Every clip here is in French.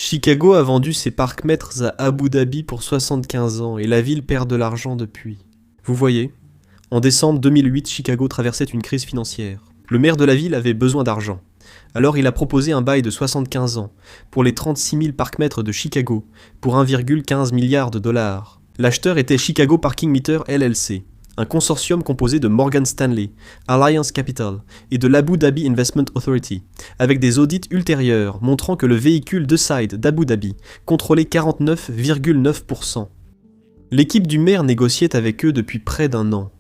Chicago a vendu ses parcs-mètres à Abu Dhabi pour 75 ans et la ville perd de l'argent depuis. Vous voyez, en décembre 2008, Chicago traversait une crise financière. Le maire de la ville avait besoin d'argent. Alors il a proposé un bail de 75 ans pour les 36 000 parcs-mètres de Chicago pour 1,15 milliard de dollars. L'acheteur était Chicago Parking Meter LLC, un consortium composé de Morgan Stanley, Alliance Capital et de l'Abu Dhabi Investment Authority, avec des audits ultérieurs montrant que le véhicule Decide d'Abu Dhabi contrôlait 49,9%. L'équipe du maire négociait avec eux depuis près d'un an,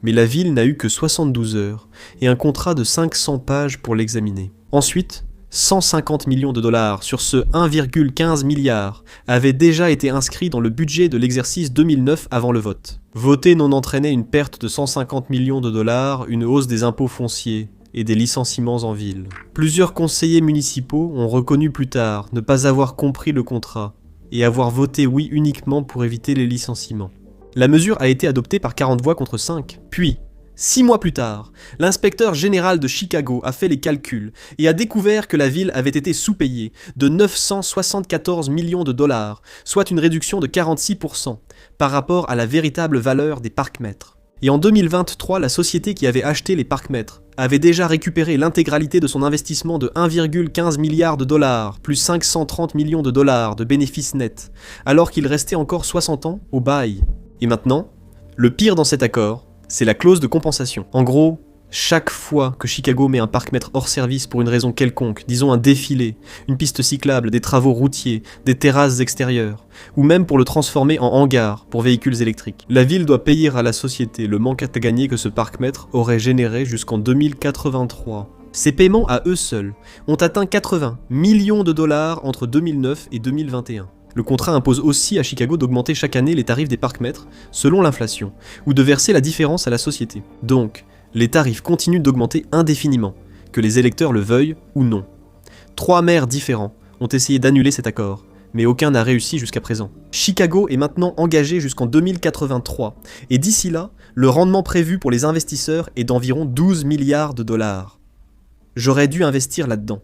mais la ville n'a eu que 72 heures et un contrat de 500 pages pour l'examiner. Ensuite, 150 millions de dollars sur ce 1,15 milliard avaient déjà été inscrits dans le budget de l'exercice 2009 avant le vote. Voter n'en entraînait une perte de 150 millions de dollars, une hausse des impôts fonciers et des licenciements en ville. Plusieurs conseillers municipaux ont reconnu plus tard ne pas avoir compris le contrat et avoir voté oui uniquement pour éviter les licenciements. La mesure a été adoptée par 40 voix contre 5. Puis, 6 mois plus tard, l'inspecteur général de Chicago a fait les calculs et a découvert que la ville avait été sous-payée de 974 millions de dollars, soit une réduction de 46% par rapport à la véritable valeur des parcs-mètres. Et en 2023, la société qui avait acheté les parcs-mètres avait déjà récupéré l'intégralité de son investissement de 1,15 milliard de dollars, plus 530 millions de dollars de bénéfices nets, alors qu'il restait encore 60 ans au bail. Et maintenant, le pire dans cet accord, c'est la clause de compensation. En gros, chaque fois que Chicago met un parc-mètre hors service pour une raison quelconque, disons un défilé, une piste cyclable, des travaux routiers, des terrasses extérieures, ou même pour le transformer en hangar pour véhicules électriques, la ville doit payer à la société le manque à gagner que ce parc-mètre aurait généré jusqu'en 2083. Ces paiements à eux seuls ont atteint 80 millions de dollars entre 2009 et 2021. Le contrat impose aussi à Chicago d'augmenter chaque année les tarifs des parcs-mètres selon l'inflation, ou de verser la différence à la société. Donc, les tarifs continuent d'augmenter indéfiniment, que les électeurs le veuillent ou non. 3 maires différents ont essayé d'annuler cet accord, mais aucun n'a réussi jusqu'à présent. Chicago est maintenant engagé jusqu'en 2083, et d'ici là, le rendement prévu pour les investisseurs est d'environ 12 milliards de dollars. J'aurais dû investir là-dedans.